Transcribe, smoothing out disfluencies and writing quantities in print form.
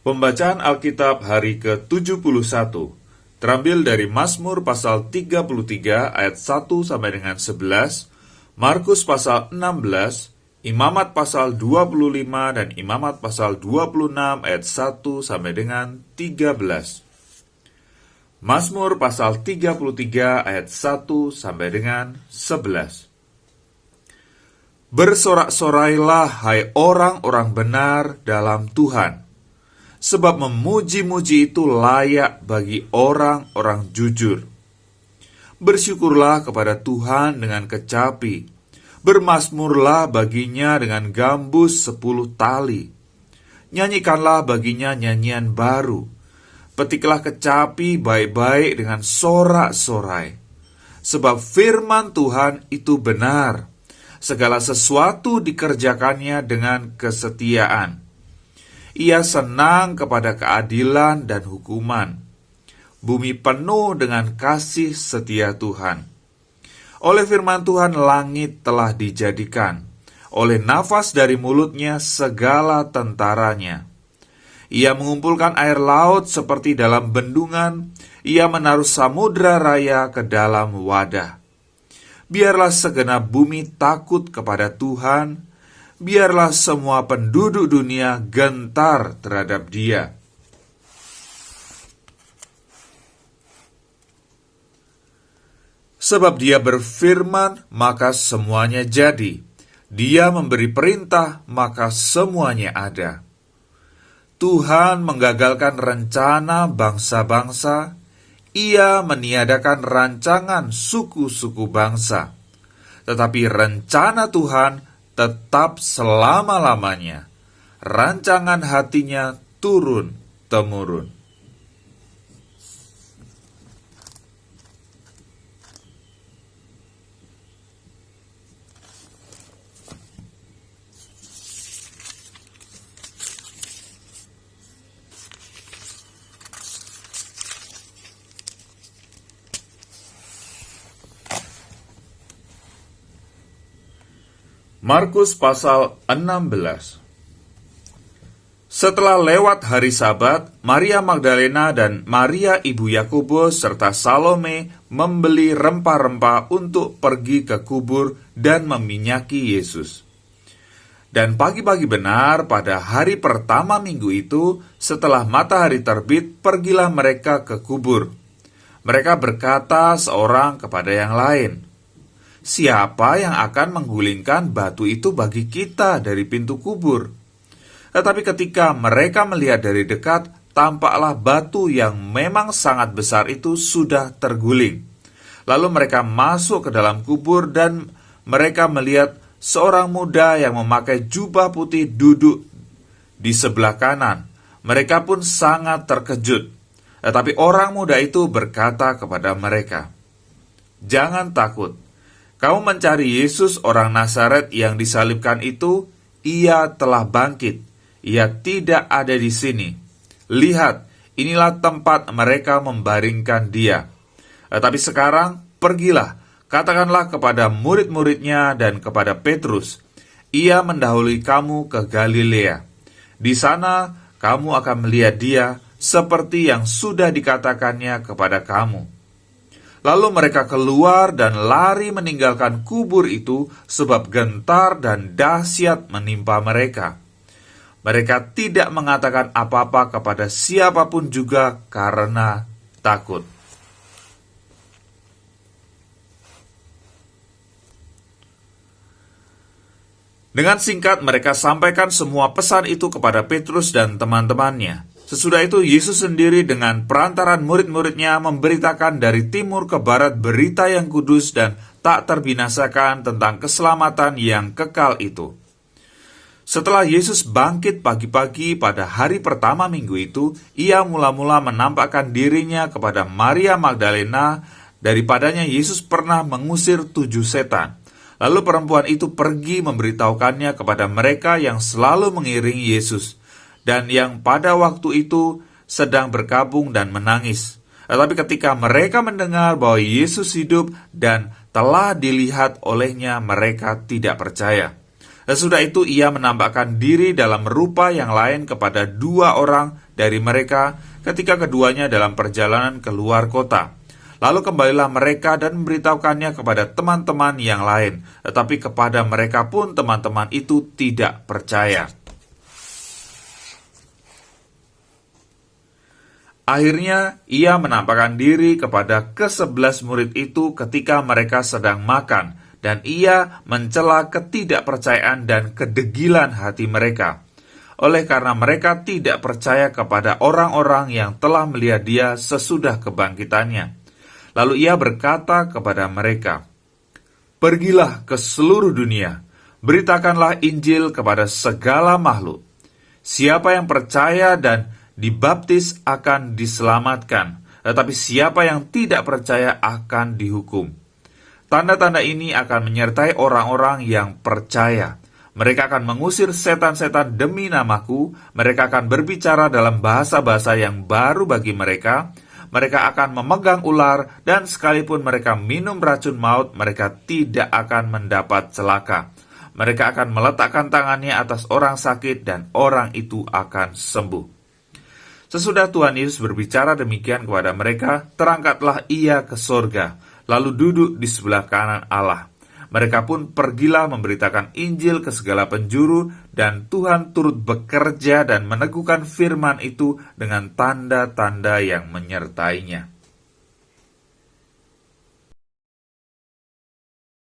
Pembacaan Alkitab hari ke-71 terambil dari Mazmur pasal 33 ayat 1 sampai dengan 11, Markus pasal 16, Imamat pasal 25 dan Imamat pasal 26 ayat 1 sampai dengan 13. Mazmur pasal 33 ayat 1 sampai dengan 11. Bersorak-sorailah hai orang-orang benar dalam Tuhan, sebab memuji-muji itu layak bagi orang-orang jujur. Bersyukurlah kepada Tuhan dengan kecapi, bermazmurlah baginya dengan gambus 10 tali. Nyanyikanlah baginya nyanyian baru, petiklah kecapi baik-baik dengan sorak-sorai. Sebab firman Tuhan itu benar, segala sesuatu dikerjakannya dengan kesetiaan. Ia senang kepada keadilan dan hukuman. Bumi penuh dengan kasih setia Tuhan. Oleh firman Tuhan langit telah dijadikan, oleh nafas dari mulutnya segala tentaranya. Ia mengumpulkan air laut seperti dalam bendungan, ia menaruh samudra raya ke dalam wadah. Biarlah segenap bumi takut kepada Tuhan, biarlah semua penduduk dunia gentar terhadap Dia. Sebab Dia berfirman, maka semuanya jadi. Dia memberi perintah, maka semuanya ada. Tuhan menggagalkan rencana bangsa-bangsa, Ia meniadakan rancangan suku-suku bangsa. Tetapi rencana Tuhan tetap selama-lamanya. Rancangan hatinya turun-temurun. Markus pasal 16. Setelah lewat hari Sabat, Maria Magdalena dan Maria ibu Yakobus serta Salome membeli rempah-rempah untuk pergi ke kubur dan meminyaki Yesus. Dan pagi-pagi benar pada hari pertama minggu itu, setelah matahari terbit, pergilah mereka ke kubur. Mereka berkata seorang kepada yang lain, "Siapa yang akan menggulingkan batu itu bagi kita dari pintu kubur?" Tetapi ketika mereka melihat dari dekat, tampaklah batu yang memang sangat besar itu sudah terguling. Lalu mereka masuk ke dalam kubur dan mereka melihat seorang muda yang memakai jubah putih duduk di sebelah kanan. Mereka pun sangat terkejut. Tetapi orang muda itu berkata kepada mereka, "Jangan takut. Kamu mencari Yesus orang Nazaret yang disalibkan itu, Ia telah bangkit. Ia tidak ada di sini. Lihat, inilah tempat mereka membaringkan Dia. Tetapi sekarang, pergilah, katakanlah kepada murid-muridnya dan kepada Petrus, Ia mendahului kamu ke Galilea. Di sana, kamu akan melihat Dia seperti yang sudah dikatakannya kepada kamu." Lalu mereka keluar dan lari meninggalkan kubur itu sebab gentar dan dahsyat menimpa mereka. Mereka tidak mengatakan apa-apa kepada siapapun juga karena takut. Dengan singkat mereka sampaikan semua pesan itu kepada Petrus dan teman-temannya. Sesudah itu Yesus sendiri dengan perantaran murid-muridnya memberitakan dari timur ke barat berita yang kudus dan tak terbinasakan tentang keselamatan yang kekal itu. Setelah Yesus bangkit pagi-pagi pada hari pertama minggu itu, Ia mula-mula menampakkan dirinya kepada Maria Magdalena. Daripadanya Yesus pernah mengusir 7 setan. Lalu perempuan itu pergi memberitahukannya kepada mereka yang selalu mengiringi Yesus dan yang pada waktu itu sedang berkabung dan menangis. Tetapi ketika mereka mendengar bahwa Yesus hidup dan telah dilihat olehnya, mereka tidak percaya. Sesudah itu ia menampakkan diri dalam rupa yang lain kepada 2 orang dari mereka ketika keduanya dalam perjalanan keluar kota. Lalu kembalilah mereka dan memberitahukannya kepada teman-teman yang lain, tetapi kepada mereka pun teman-teman itu tidak percaya. Akhirnya ia menampakkan diri kepada ke-11 murid itu ketika mereka sedang makan, dan ia mencela ketidakpercayaan dan kedegilan hati mereka. Oleh karena mereka tidak percaya kepada orang-orang yang telah melihat dia sesudah kebangkitannya. Lalu ia berkata kepada mereka, "Pergilah ke seluruh dunia, beritakanlah Injil kepada segala makhluk. Siapa yang percaya dan dibaptis akan diselamatkan, tetapi siapa yang tidak percaya akan dihukum. Tanda-tanda ini akan menyertai orang-orang yang percaya. Mereka akan mengusir setan-setan demi namaku, mereka akan berbicara dalam bahasa-bahasa yang baru bagi mereka, mereka akan memegang ular, dan sekalipun mereka minum racun maut, mereka tidak akan mendapat celaka. Mereka akan meletakkan tangannya atas orang sakit, dan orang itu akan sembuh." Sesudah Tuhan Yesus berbicara demikian kepada mereka, terangkatlah ia ke sorga, lalu duduk di sebelah kanan Allah. Mereka pun pergilah memberitakan Injil ke segala penjuru, dan Tuhan turut bekerja dan meneguhkan firman itu dengan tanda-tanda yang menyertainya.